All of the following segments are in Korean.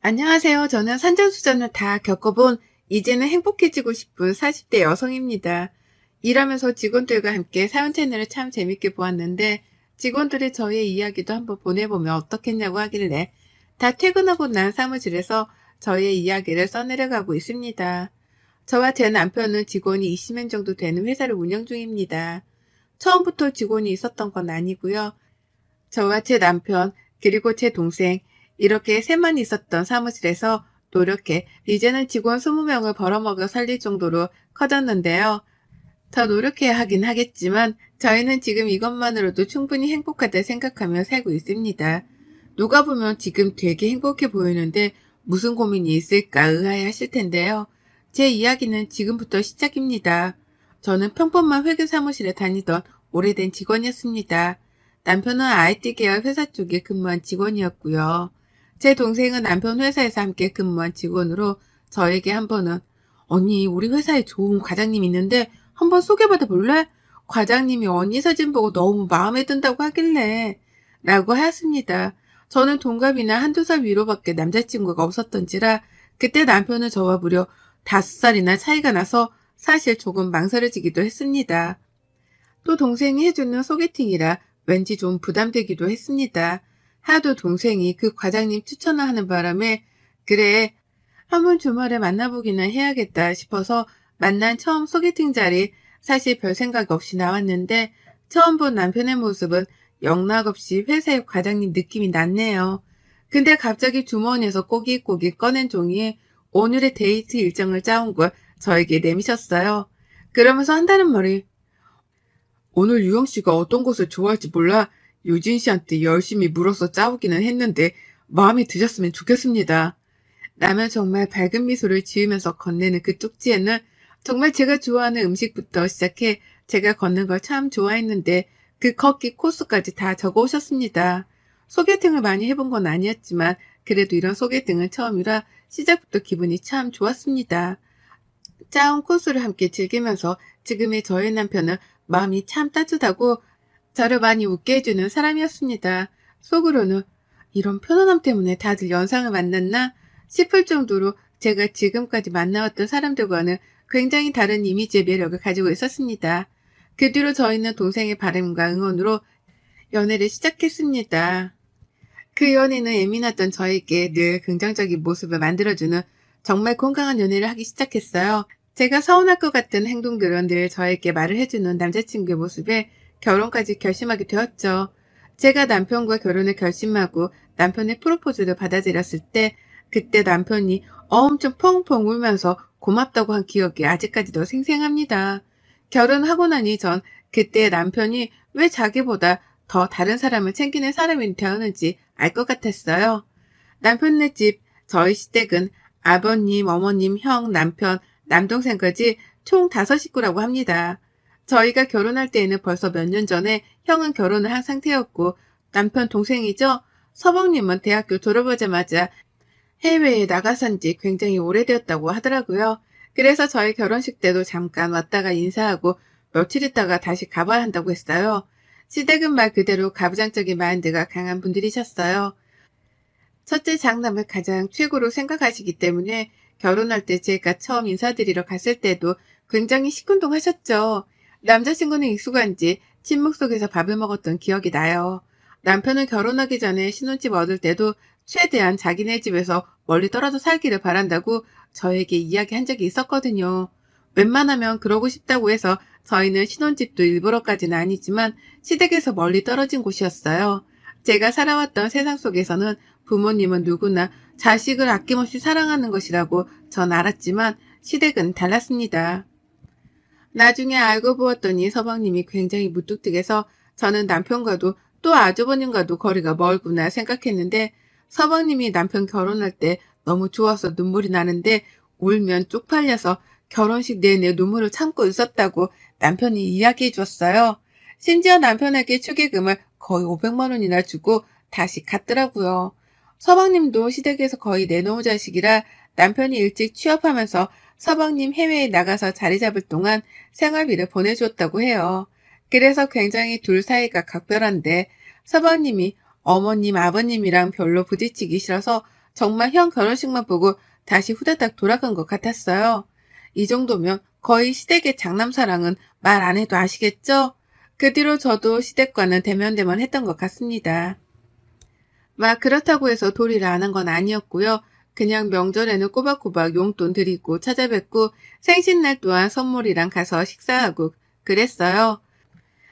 안녕하세요. 저는 산전수전을 다 겪어본 이제는 행복해지고 싶은 40대 여성입니다. 일하면서 직원들과 함께 사연 채널을 참 재밌게 보았는데 직원들이 저의 이야기도 한번 보내보면 어떻겠냐고 하길래 다 퇴근하고 난 사무실에서 저의 이야기를 써내려가고 있습니다. 저와 제 남편은 직원이 20명 정도 되는 회사를 운영 중입니다. 처음부터 직원이 있었던 건 아니고요. 저와 제 남편, 그리고 제 동생, 이렇게 셋만 있었던 사무실에서 노력해 이제는 직원 20명을 벌어먹여 살릴 정도로 커졌는데요. 더 노력해야 하긴 하겠지만 저희는 지금 이것만으로도 충분히 행복하다 생각하며 살고 있습니다. 누가 보면 지금 되게 행복해 보이는데 무슨 고민이 있을까 의아해하실 텐데요. 제 이야기는 지금부터 시작입니다. 저는 평범한 회계 사무실에 다니던 오래된 직원이었습니다. 남편은 IT 계열 회사 쪽에 근무한 직원이었고요. 제 동생은 남편 회사에서 함께 근무한 직원으로 저에게 한 번은 언니 우리 회사에 좋은 과장님 있는데 한번 소개받아 볼래? 과장님이 언니 사진 보고 너무 마음에 든다고 하길래 라고 하였습니다. 저는 동갑이나 한두 살 위로밖에 남자친구가 없었던지라 그때 남편은 저와 무려 5살이나 차이가 나서 사실 조금 망설여지기도 했습니다. 또 동생이 해주는 소개팅이라 왠지 좀 부담되기도 했습니다. 하도 동생이 그 과장님 추천을 하는 바람에 그래 한번 주말에 만나보기는 해야겠다 싶어서 만난 처음 소개팅 자리 사실 별 생각 없이 나왔는데 처음 본 남편의 모습은 영락없이 회사의 과장님 느낌이 났네요. 근데 갑자기 주머니에서 꼬깃꼬깃 꺼낸 종이에 오늘의 데이트 일정을 짜온 걸 저에게 내미셨어요. 그러면서 한다는 말이 오늘 유영 씨가 어떤 것을 좋아할지 몰라 유진 씨한테 열심히 물어서 짜오기는 했는데 마음에 드셨으면 좋겠습니다. 라며 정말 밝은 미소를 지으면서 건네는 그 쪽지에는 정말 제가 좋아하는 음식부터 시작해 제가 걷는 걸 참 좋아했는데 그 걷기 코스까지 다 적어 오셨습니다. 소개팅을 많이 해본 건 아니었지만 그래도 이런 소개팅은 처음이라 시작부터 기분이 참 좋았습니다. 짜온 코스를 함께 즐기면서 지금의 저의 남편은 마음이 참 따뜻하고 저를 많이 웃게 해주는 사람이었습니다. 속으로는 이런 편안함 때문에 다들 연상을 만났나 싶을 정도로 제가 지금까지 만나왔던 사람들과는 굉장히 다른 이미지의 매력을 가지고 있었습니다. 그 뒤로 저희는 동생의 바람과 응원으로 연애를 시작했습니다. 그 연애는 예민했던 저에게 늘 긍정적인 모습을 만들어주는 정말 건강한 연애를 하기 시작했어요. 제가 서운할 것 같은 행동들은 늘 저에게 말을 해주는 남자친구의 모습에 결혼까지 결심하게 되었죠. 제가 남편과 결혼을 결심하고 남편의 프로포즈를 받아들였을 때 그때 남편이 엄청 펑펑 울면서 고맙다고 한 기억이 아직까지도 생생합니다. 결혼하고 나니 전 그때 남편이 왜 자기보다 더 다른 사람을 챙기는 사람이 되었는지 알 것 같았어요. 남편네 집, 저희 시댁은 아버님, 어머님, 형, 남편, 남동생까지 총 5식구라고 합니다. 저희가 결혼할 때에는 벌써 몇 년 전에 형은 결혼을 한 상태였고 남편 동생이죠. 서방님은 대학교 졸업하자마자 해외에 나가 산 지 굉장히 오래되었다고 하더라고요. 그래서 저희 결혼식 때도 잠깐 왔다가 인사하고 며칠 있다가 다시 가봐야 한다고 했어요. 시댁은 말 그대로 가부장적인 마인드가 강한 분들이셨어요. 첫째 장남을 가장 최고로 생각하시기 때문에 결혼할 때 제가 처음 인사드리러 갔을 때도 굉장히 시큰둥하셨죠. 남자친구는 익숙한지 침묵 속에서 밥을 먹었던 기억이 나요. 남편은 결혼하기 전에 신혼집 얻을 때도 최대한 자기네 집에서 멀리 떨어져 살기를 바란다고 저에게 이야기한 적이 있었거든요. 웬만하면 그러고 싶다고 해서 저희는 신혼집도 일부러까지는 아니지만 시댁에서 멀리 떨어진 곳이었어요. 제가 살아왔던 세상 속에서는 부모님은 누구나 자식을 아낌없이 사랑하는 것이라고 전 알았지만 시댁은 달랐습니다. 나중에 알고 보았더니 서방님이 굉장히 무뚝뚝해서 저는 남편과도 또 아주버님과도 거리가 멀구나 생각했는데 서방님이 남편 결혼할 때 너무 좋아서 눈물이 나는데 울면 쪽팔려서 결혼식 내내 눈물을 참고 있었다고 남편이 이야기해 줬어요. 심지어 남편에게 축의금을 거의 500만 원이나 주고 다시 갔더라고요. 서방님도 시댁에서 거의 내놓은 자식이라 남편이 일찍 취업하면서 서방님 해외에 나가서 자리 잡을 동안 생활비를 보내줬다고 해요. 그래서 굉장히 둘 사이가 각별한데 서방님이 어머님, 아버님이랑 별로 부딪히기 싫어서 정말 형 결혼식만 보고 다시 후다닥 돌아간 것 같았어요. 이 정도면 거의 시댁의 장남사랑은 말 안 해도 아시겠죠? 그 뒤로 저도 시댁과는 대면대면 했던 것 같습니다. 막 그렇다고 해서 도리를 안 한 건 아니었고요. 그냥 명절에는 꼬박꼬박 용돈 드리고 찾아뵙고 생신날 또한 선물이랑 가서 식사하고 그랬어요.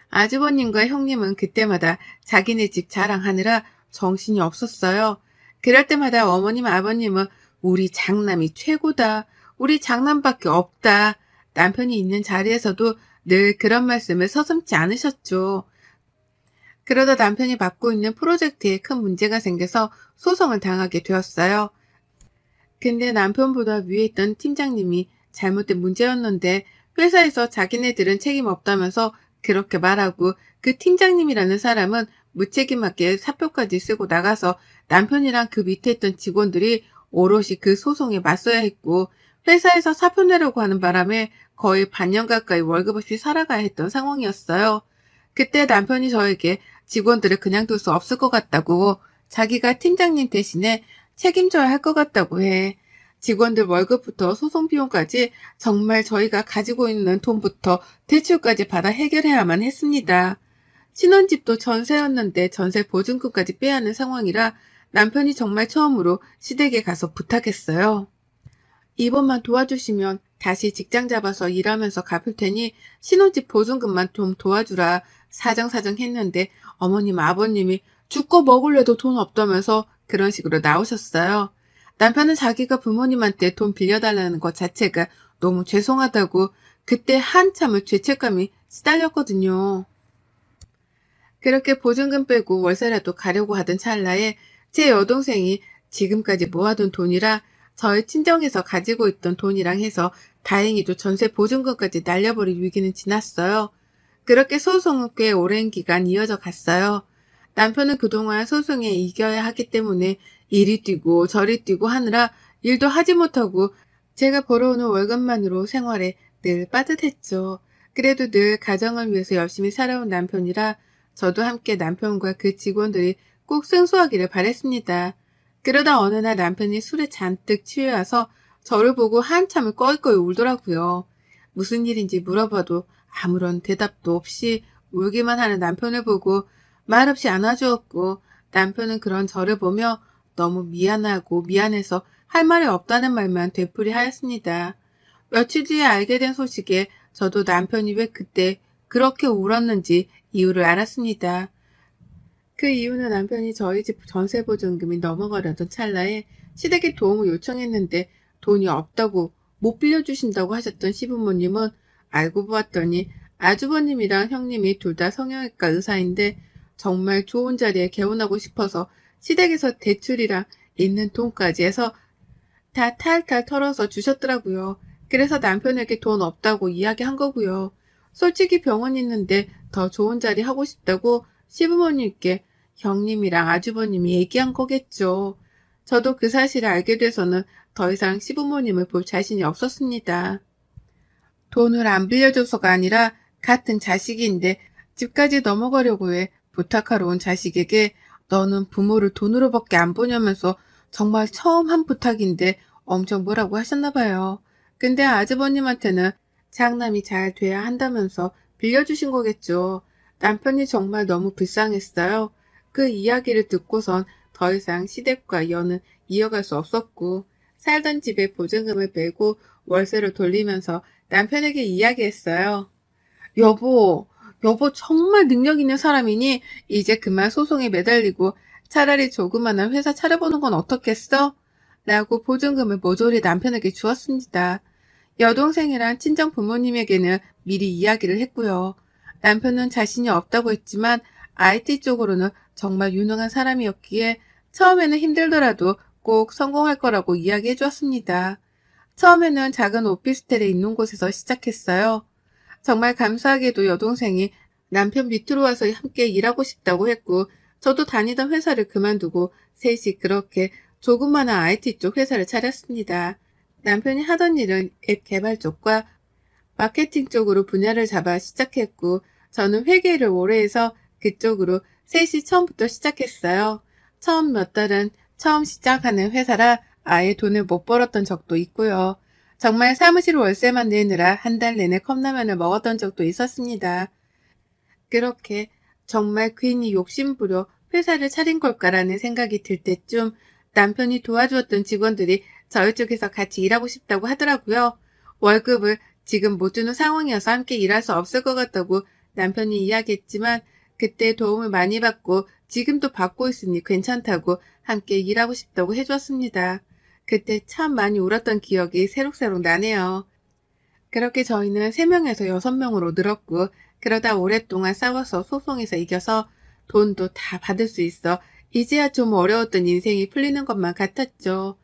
아주버님과 형님은 그때마다 자기네 집 자랑하느라 정신이 없었어요. 그럴 때마다 어머님, 아버님은 우리 장남이 최고다. 우리 장남밖에 없다. 남편이 있는 자리에서도 늘 그런 말씀을 서슴지 않으셨죠. 그러다 남편이 맡고 있는 프로젝트에 큰 문제가 생겨서 소송을 당하게 되었어요. 근데 남편보다 위에 있던 팀장님이 잘못된 문제였는데 회사에서 자기네들은 책임 없다면서 그렇게 말하고 그 팀장님이라는 사람은 무책임하게 사표까지 쓰고 나가서 남편이랑 그 밑에 있던 직원들이 오롯이 그 소송에 맞서야 했고 회사에서 사표 내려고 하는 바람에 거의 반년 가까이 월급 없이 살아가야 했던 상황이었어요. 그때 남편이 저에게 직원들을 그냥 둘 수 없을 것 같다고 자기가 팀장님 대신에 책임져야 할 것 같다고 해. 직원들 월급부터 소송 비용까지 정말 저희가 가지고 있는 돈부터 대출까지 받아 해결해야만 했습니다. 신혼집도 전세였는데 전세 보증금까지 빼야 하는 상황이라 남편이 정말 처음으로 시댁에 가서 부탁했어요. 이번만 도와주시면 다시 직장 잡아서 일하면서 갚을 테니 신혼집 보증금만 좀 도와주라 사정사정 했는데 어머님 아버님이 죽고 먹을래도 돈 없다면서 그런 식으로 나오셨어요. 남편은 자기가 부모님한테 돈 빌려달라는 것 자체가 너무 죄송하다고 그때 한참을 죄책감이 시달렸거든요. 그렇게 보증금 빼고 월세라도 가려고 하던 찰나에 제 여동생이 지금까지 모아둔 돈이라 저희 친정에서 가지고 있던 돈이랑 해서 다행히도 전세 보증금까지 날려버릴 위기는 지났어요. 그렇게 소송은 꽤 오랜 기간 이어져 갔어요. 남편은 그동안 소송에 이겨야 하기 때문에 이리 뛰고 저리 뛰고 하느라 일도 하지 못하고 제가 벌어오는 월급만으로 생활에 늘 빠듯했죠. 그래도 늘 가정을 위해서 열심히 살아온 남편이라 저도 함께 남편과 그 직원들이 꼭 승소하기를 바랬습니다. 그러다 어느 날 남편이 술에 잔뜩 취해와서 저를 보고 한참을 꺼이꺼이 울더라고요. 무슨 일인지 물어봐도 아무런 대답도 없이 울기만 하는 남편을 보고 말없이 안아주었고 남편은 그런 저를 보며 너무 미안하고 미안해서 할 말이 없다는 말만 되풀이하였습니다. 며칠 뒤에 알게 된 소식에 저도 남편이 왜 그때 그렇게 울었는지 이유를 알았습니다. 그 이유는 남편이 저희 집 전세보증금이 넘어가려던 찰나에 시댁에 도움을 요청했는데 돈이 없다고 못 빌려주신다고 하셨던 시부모님은 알고 보았더니 아주버님이랑 형님이 둘 다 성형외과 의사인데 정말 좋은 자리에 개원하고 싶어서 시댁에서 대출이랑 있는 돈까지 해서 다 탈탈 털어서 주셨더라고요. 그래서 남편에게 돈 없다고 이야기한 거고요. 솔직히 병원 있는데 더 좋은 자리 하고 싶다고 시부모님께 형님이랑 아주버님이 얘기한 거겠죠. 저도 그 사실을 알게 돼서는 더 이상 시부모님을 볼 자신이 없었습니다. 돈을 안 빌려줘서가 아니라 같은 자식인데 집까지 넘어가려고 해 부탁하러 온 자식에게 너는 부모를 돈으로밖에 안 보냐면서 정말 처음 한 부탁인데 엄청 뭐라고 하셨나 봐요. 근데 아주버님한테는 장남이 잘 돼야 한다면서 빌려주신 거겠죠. 남편이 정말 너무 불쌍했어요. 그 이야기를 듣고선 더 이상 시댁과 연은 이어갈 수 없었고 살던 집에 보증금을 빼고 월세를 돌리면서 남편에게 이야기했어요. 여보 정말 능력 있는 사람이니 이제 그만 소송에 매달리고 차라리 조그마한 회사 차려보는 건 어떻겠어? 라고 보증금을 모조리 남편에게 주었습니다. 여동생이랑 친정 부모님에게는 미리 이야기를 했고요. 남편은 자신이 없다고 했지만 IT 쪽으로는 정말 유능한 사람이었기에 처음에는 힘들더라도 꼭 성공할 거라고 이야기해 주었습니다. 처음에는 작은 오피스텔에 있는 곳에서 시작했어요. 정말 감사하게도 여동생이 남편 밑으로 와서 함께 일하고 싶다고 했고 저도 다니던 회사를 그만두고 셋이 그렇게 조그마한 IT 쪽 회사를 차렸습니다. 남편이 하던 일은 앱 개발 쪽과 마케팅 쪽으로 분야를 잡아 시작했고 저는 회계를 오래 해서 그쪽으로 셋이 처음부터 시작했어요. 처음 몇 달은 처음 시작하는 회사라 아예 돈을 못 벌었던 적도 있고요. 정말 사무실 월세만 내느라 한 달 내내 컵라면을 먹었던 적도 있었습니다. 그렇게 정말 괜히 욕심부려 회사를 차린 걸까라는 생각이 들 때쯤 남편이 도와주었던 직원들이 저희 쪽에서 같이 일하고 싶다고 하더라고요. 월급을 지금 못 주는 상황이어서 함께 일할 수 없을 것 같다고 남편이 이야기했지만 그때 도움을 많이 받고 지금도 받고 있으니 괜찮다고 함께 일하고 싶다고 해주었습니다. 그때 참 많이 울었던 기억이 새록새록 나네요. 그렇게 저희는 3명에서 6명으로 늘었고 그러다 오랫동안 싸워서 소송에서 이겨서 돈도 다 받을 수 있어 이제야 좀 어려웠던 인생이 풀리는 것만 같았죠.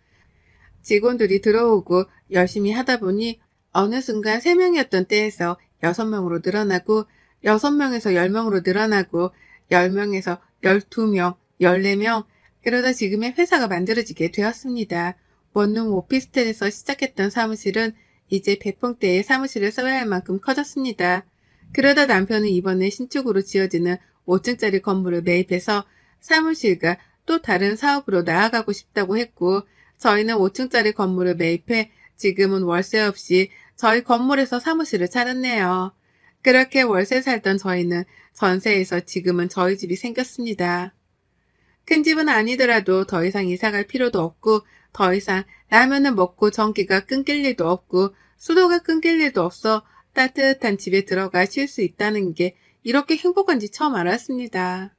직원들이 들어오고 열심히 하다 보니 어느 순간 3명이었던 때에서 6명으로 늘어나고 6명에서 10명으로 늘어나고 10명에서 12명, 14명 그러다 지금의 회사가 만들어지게 되었습니다. 원룸 오피스텔에서 시작했던 사무실은 이제 백평대의 사무실을 써야 할 만큼 커졌습니다. 그러다 남편은 이번에 신축으로 지어지는 5층짜리 건물을 매입해서 사무실과 또 다른 사업으로 나아가고 싶다고 했고 저희는 5층짜리 건물을 매입해 지금은 월세 없이 저희 건물에서 사무실을 차렸네요. 그렇게 월세 살던 저희는 전세에서 지금은 저희 집이 생겼습니다. 큰 집은 아니더라도 더 이상 이사갈 필요도 없고 더 이상 라면을 먹고 전기가 끊길 일도 없고 수도가 끊길 일도 없어 따뜻한 집에 들어가 쉴 수 있다는 게 이렇게 행복한지 처음 알았습니다.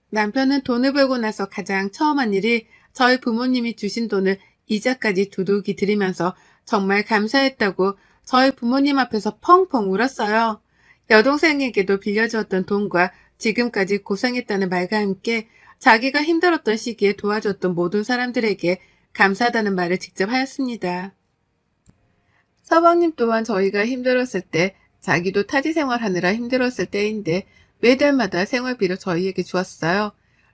남편은 돈을 벌고 나서 가장 처음 한 일이 저희 부모님이 주신 돈을 이자까지 두둑이 드리면서 정말 감사했다고 저희 부모님 앞에서 펑펑 울었어요. 여동생에게도 빌려주었던 돈과 지금까지 고생했다는 말과 함께 자기가 힘들었던 시기에 도와줬던 모든 사람들에게 감사하다는 말을 직접 하였습니다. 서방님 또한 저희가 힘들었을 때 자기도 타지 생활하느라 힘들었을 때인데 매달마다 생활비를 저희에게 주었어요.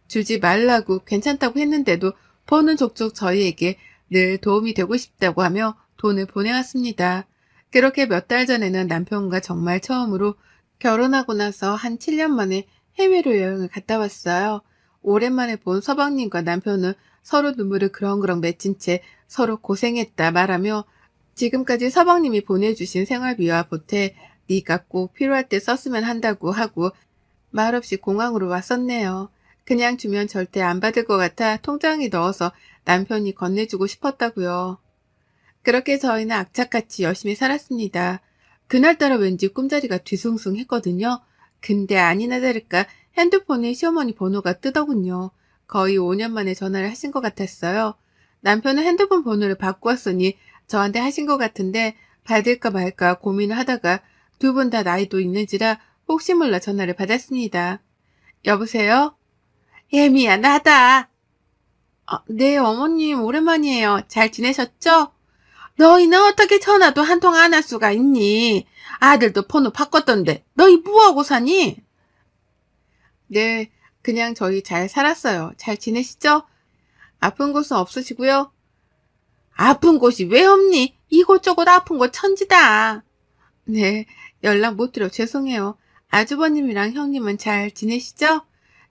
주지 말라고 괜찮다고 했는데도 버는 족족 저희에게 늘 도움이 되고 싶다고 하며 돈을 보내왔습니다. 그렇게 몇 달 전에는 남편과 정말 처음으로 결혼하고 나서 한 7년 만에 해외로 여행을 갔다 왔어요. 오랜만에 본 서방님과 남편은 서로 눈물을 그렁그렁 맺힌 채 서로 고생했다 말하며 지금까지 서방님이 보내주신 생활비와 보태 네가 꼭 필요할 때 썼으면 한다고 하고 말없이 공항으로 왔었네요. 그냥 주면 절대 안 받을 것 같아 통장에 넣어서 남편이 건네주고 싶었다고요. 그렇게 저희는 악착같이 열심히 살았습니다. 그날따라 왠지 꿈자리가 뒤숭숭했거든요. 근데 아니나 다를까 핸드폰에 시어머니 번호가 뜨더군요. 거의 5년 만에 전화를 하신 것 같았어요. 남편은 핸드폰 번호를 바꾸었으니 저한테 하신 것 같은데 받을까 말까 고민을 하다가 두 분 다 나이도 있는지라 혹시 몰라 전화를 받았습니다. 여보세요? 예, 미안하다. 네, 어머님 오랜만이에요. 잘 지내셨죠? 너희는 어떻게 전화도 한 통 안 할 수가 있니? 아들도 번호 바꿨던데 너희 뭐하고 사니? 네, 그냥 저희 잘 살았어요. 잘 지내시죠? 아픈 곳은 없으시고요? 아픈 곳이 왜 없니? 이곳저곳 아픈 곳 천지다. 네, 연락 못 드려 죄송해요. 아주버님이랑 형님은 잘 지내시죠?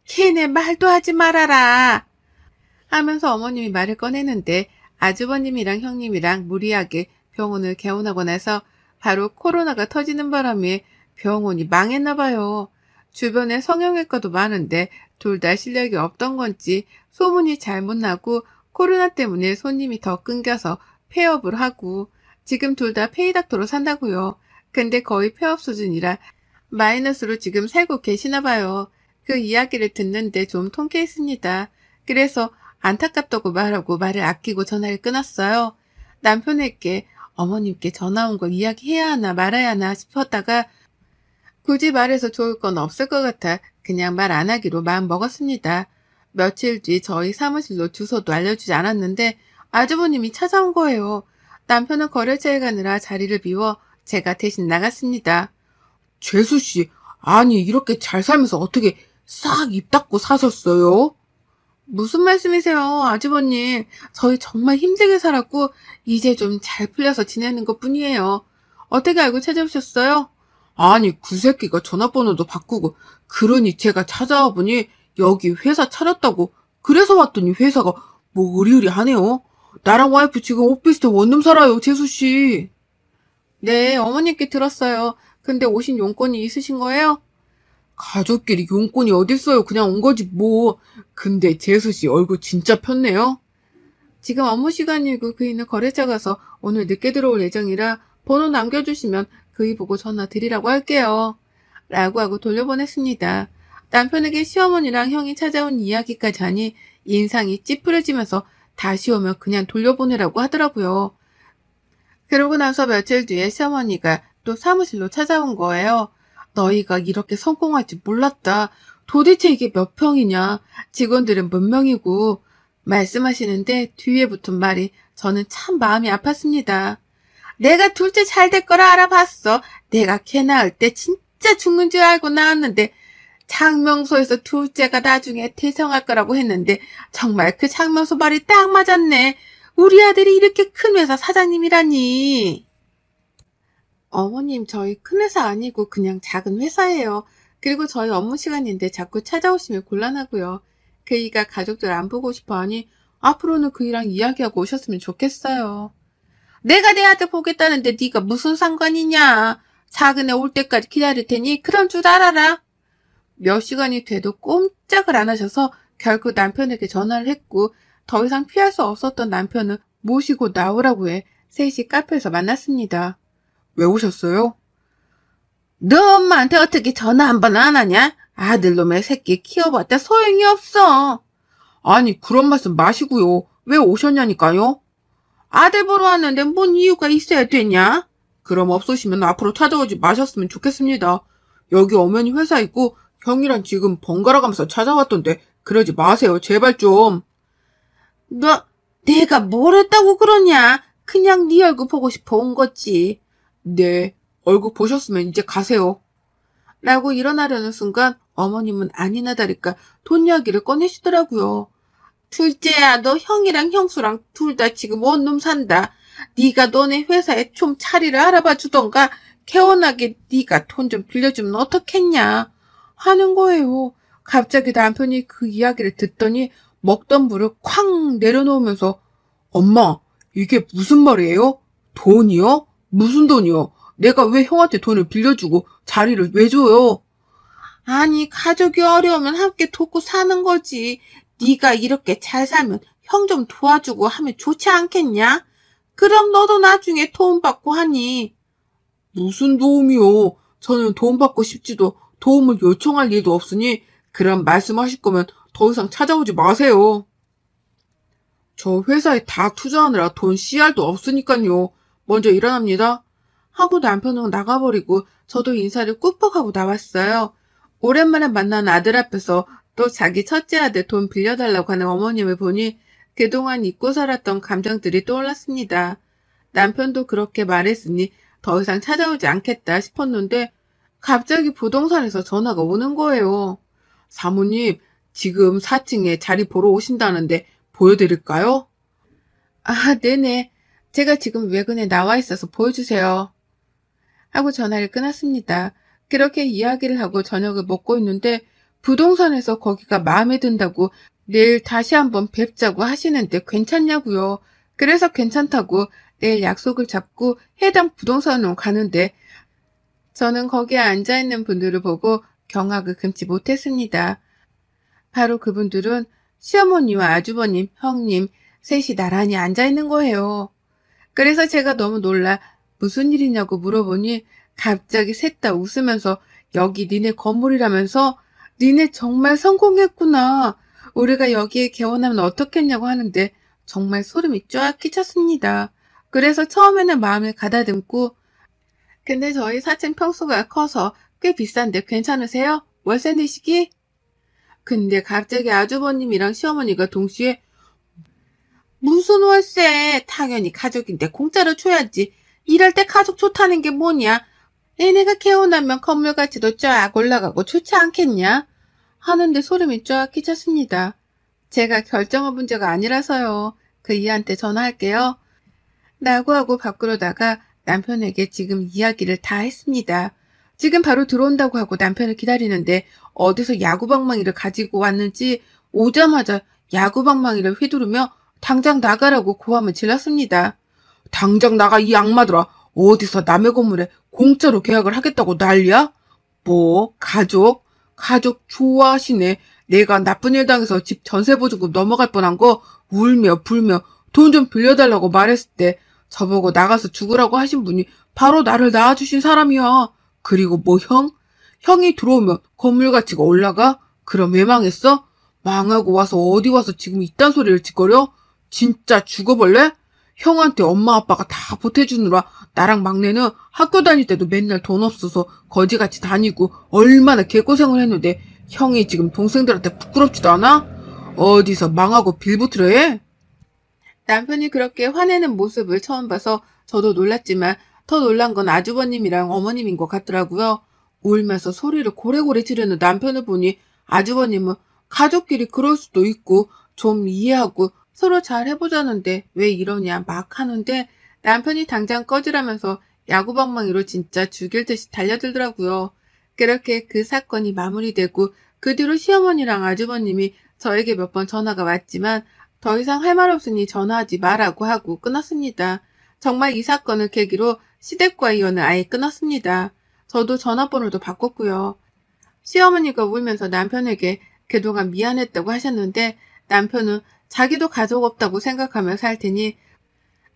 걔네 말도 하지 말아라. 하면서 어머님이 말을 꺼내는데 아주버님이랑 형님이랑 무리하게 병원을 개원하고 나서 바로 코로나가 터지는 바람에 병원이 망했나 봐요. 주변에 성형외과도 많은데 둘 다 실력이 없던 건지 소문이 잘못 나고 코로나 때문에 손님이 더 끊겨서 폐업을 하고 지금 둘 다 페이닥터로 산다고요. 근데 거의 폐업 수준이라 마이너스로 지금 살고 계시나 봐요. 그 이야기를 듣는데 좀 통쾌했습니다. 그래서 안타깝다고 말하고 말을 아끼고 전화를 끊었어요. 남편에게 어머님께 전화 온 거 이야기해야 하나 말아야 하나 싶었다가 굳이 말해서 좋을 건 없을 것 같아 그냥 말 안 하기로 마음 먹었습니다. 며칠 뒤 저희 사무실로 주소도 알려주지 않았는데 아주버님이 찾아온 거예요. 남편은 거래처에 가느라 자리를 비워 제가 대신 나갔습니다. 재수씨, 아니 이렇게 잘 살면서 어떻게 싹 입 닫고 사셨어요? 무슨 말씀이세요, 아주버님. 저희 정말 힘들게 살았고 이제 좀 잘 풀려서 지내는 것뿐이에요. 어떻게 알고 찾아오셨어요? 아니 그 새끼가 전화번호도 바꾸고 그러니 제가 찾아와 보니 여기 회사 차렸다고 그래서 왔더니 회사가 뭐 의리의리하네요. 나랑 와이프 지금 오피스텔 원룸 살아요, 재수씨. 네, 어머님께 들었어요. 근데 오신 용건이 있으신 거예요? 가족끼리 용건이 어딨어요. 그냥 온 거지 뭐. 근데 재수씨 얼굴 진짜 폈네요. 지금 업무 시간이고 그이는 거래처 가서 오늘 늦게 들어올 예정이라 번호 남겨주시면 그이 보고 전화 드리라고 할게요. 라고 하고 돌려보냈습니다. 남편에게 시어머니랑 형이 찾아온 이야기까지 하니 인상이 찌푸려지면서 다시 오면 그냥 돌려보내라고 하더라고요. 그러고 나서 며칠 뒤에 시어머니가 또 사무실로 찾아온 거예요. 너희가 이렇게 성공할 줄 몰랐다. 도대체 이게 몇 평이냐. 직원들은 몇 명이고. 말씀하시는데 뒤에 붙은 말이 저는 참 마음이 아팠습니다. 내가 둘째 잘 될 거라 알아봤어. 내가 걔 낳을 때 진짜 죽는 줄 알고 낳았는데 장명소에서 둘째가 나중에 태생할 거라고 했는데 정말 그 장명소 말이 딱 맞았네. 우리 아들이 이렇게 큰 회사 사장님이라니. 어머님, 저희 큰 회사 아니고 그냥 작은 회사예요. 그리고 저희 업무 시간인데 자꾸 찾아오시면 곤란하고요. 그이가 가족들 안 보고 싶어 하니 앞으로는 그이랑 이야기하고 오셨으면 좋겠어요. 내가 내 아들 보겠다는데 네가 무슨 상관이냐. 작은 애 올 때까지 기다릴 테니 그런 줄 알아라. 몇 시간이 돼도 꼼짝을 안 하셔서 결국 남편에게 전화를 했고 더 이상 피할 수 없었던 남편은 모시고 나오라고 해 셋이 카페에서 만났습니다. 왜 오셨어요? 너 엄마한테 어떻게 전화 한 번 안 하냐? 아들놈의 새끼 키워봤자 소용이 없어. 아니 그런 말씀 마시고요. 왜 오셨냐니까요? 아들 보러 왔는데 뭔 이유가 있어야 되냐? 그럼 없으시면 앞으로 찾아오지 마셨으면 좋겠습니다. 여기 어머니 회사 있고 형이랑 지금 번갈아 가면서 찾아왔던데 그러지 마세요. 제발 좀. 내가 뭘 했다고 그러냐? 그냥 네 얼굴 보고 싶어 온 거지. 네, 얼굴 보셨으면 이제 가세요. 라고 일어나려는 순간 어머님은 아니나 다를까 돈 이야기를 꺼내시더라고요. 둘째야, 너 형이랑 형수랑 둘 다 지금 원룸 산다. 네가 너네 회사에 좀 자리를 알아봐 주던가 개원하게 네가 돈 좀 빌려주면 어떻겠냐 하는 거예요. 갑자기 남편이 그 이야기를 듣더니 먹던 물을 쾅 내려놓으면서 엄마, 이게 무슨 말이에요? 돈이요? 무슨 돈이요? 내가 왜 형한테 돈을 빌려주고 자리를 왜 줘요? 아니, 가족이 어려우면 함께 돕고 사는 거지. 네가 이렇게 잘 살면 형 좀 도와주고 하면 좋지 않겠냐? 그럼 너도 나중에 도움 받고 하니. 무슨 도움이요? 저는 도움 받고 싶지도 도움을 요청할 일도 없으니 그럼 말씀하실 거면 더 이상 찾아오지 마세요. 저 회사에 다 투자하느라 돈 씨알도 없으니까요. 먼저 일어납니다. 하고 남편은 나가버리고 저도 인사를 꾹꾹하고 나왔어요. 오랜만에 만난 아들 앞에서 또 자기 첫째 아들 돈 빌려달라고 하는 어머님을 보니 그동안 잊고 살았던 감정들이 떠올랐습니다. 남편도 그렇게 말했으니 더 이상 찾아오지 않겠다 싶었는데 갑자기 부동산에서 전화가 오는 거예요. 사모님, 지금 4층에 자리 보러 오신다는데 보여드릴까요? 아, 네네. 제가 지금 외근에 나와 있어서 보여주세요. 하고 전화를 끊었습니다. 그렇게 이야기를 하고 저녁을 먹고 있는데 부동산에서 거기가 마음에 든다고 내일 다시 한번 뵙자고 하시는데 괜찮냐고요. 그래서 괜찮다고 내일 약속을 잡고 해당 부동산으로 가는데 저는 거기에 앉아있는 분들을 보고 경악을 금치 못했습니다. 바로 그분들은 시어머니와 아주버님, 형님 셋이 나란히 앉아있는 거예요. 그래서 제가 너무 놀라 무슨 일이냐고 물어보니 갑자기 셋 다 웃으면서 여기 니네 건물이라면서 니네 정말 성공했구나. 우리가 여기에 개원하면 어떻겠냐고 하는데 정말 소름이 쫙 끼쳤습니다. 그래서 처음에는 마음을 가다듬고 근데 저희 4층 평수가 커서 꽤 비싼데 괜찮으세요? 월세 내시기? 근데 갑자기 아주버님이랑 시어머니가 동시에 무슨 월세? 당연히 가족인데 공짜로 줘야지. 이럴 때 가족 좋다는 게 뭐냐? 얘네가 개원하면 건물 가치도 쫙 올라가고 좋지 않겠냐? 하는데 소름이 쫙 끼쳤습니다. 제가 결정한 문제가 아니라서요. 그 이한테 전화할게요. 라고 하고 밖으로 나가 남편에게 지금 이야기를 다 했습니다. 지금 바로 들어온다고 하고 남편을 기다리는데 어디서 야구방망이를 가지고 왔는지 오자마자 야구방망이를 휘두르며 당장 나가라고 고함을 질렀습니다. 당장 나가 이 악마들아. 어디서 남의 건물에 공짜로 계약을 하겠다고 난리야? 뭐 가족 좋아하시네. 내가 나쁜 일 당해서 집 전세보증금 넘어갈 뻔한 거 울며 불며 돈 좀 빌려달라고 말했을 때 저보고 나가서 죽으라고 하신 분이 바로 나를 낳아주신 사람이야. 그리고 뭐 형이 들어오면 건물 가치가 올라가? 그럼 왜 망했어? 망하고 와서 어디 와서 지금 이딴 소리를 짓거려? 진짜 죽어볼래? 형한테 엄마 아빠가 다 보태주느라 나랑 막내는 학교 다닐 때도 맨날 돈 없어서 거지같이 다니고 얼마나 개고생을 했는데 형이 지금 동생들한테 부끄럽지도 않아? 어디서 망하고 빌붙으려 해? 남편이 그렇게 화내는 모습을 처음 봐서 저도 놀랐지만 더 놀란 건 아주버님이랑 어머님인 것 같더라고요. 울면서 소리를 고래고래 지르는 남편을 보니 아주버님은 가족끼리 그럴 수도 있고 좀 이해하고 서로 잘 해보자는데 왜 이러냐 막 하는데 남편이 당장 꺼지라면서 야구방망이로 진짜 죽일 듯이 달려들더라고요. 그렇게 그 사건이 마무리되고 그 뒤로 시어머니랑 아주버님이 저에게 몇 번 전화가 왔지만 더 이상 할 말 없으니 전화하지 말라고 하고 끊었습니다. 정말 이 사건을 계기로 시댁과 이혼을 아예 끊었습니다. 저도 전화번호도 바꿨고요. 시어머니가 울면서 남편에게 그동안 미안했다고 하셨는데 남편은 자기도 가족 없다고 생각하며 살 테니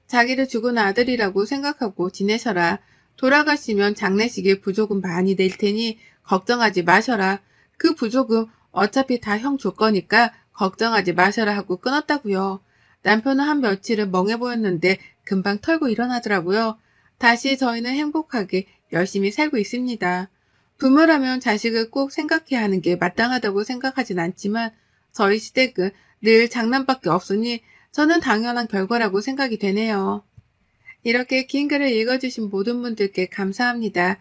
자기를 죽은 아들이라고 생각하고 지내셔라. 돌아가시면 장례식에 부조금 많이 낼 테니 걱정하지 마셔라. 그 부조금 어차피 다 형 줄 거니까 걱정하지 마셔라 하고 끊었다고요. 남편은 한 며칠은 멍해 보였는데 금방 털고 일어나더라고요. 다시 저희는 행복하게 열심히 살고 있습니다. 부모라면 자식을 꼭 생각해야 하는 게 마땅하다고 생각하진 않지만 저희 시댁은 늘 장난밖에 없으니 저는 당연한 결과라고 생각이 되네요. 이렇게 긴 글을 읽어주신 모든 분들께 감사합니다.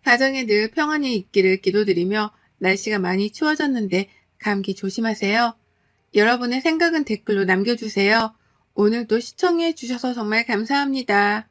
가정에 늘 평안이 있기를 기도드리며 날씨가 많이 추워졌는데 감기 조심하세요. 여러분의 생각은 댓글로 남겨주세요. 오늘도 시청해 주셔서 정말 감사합니다.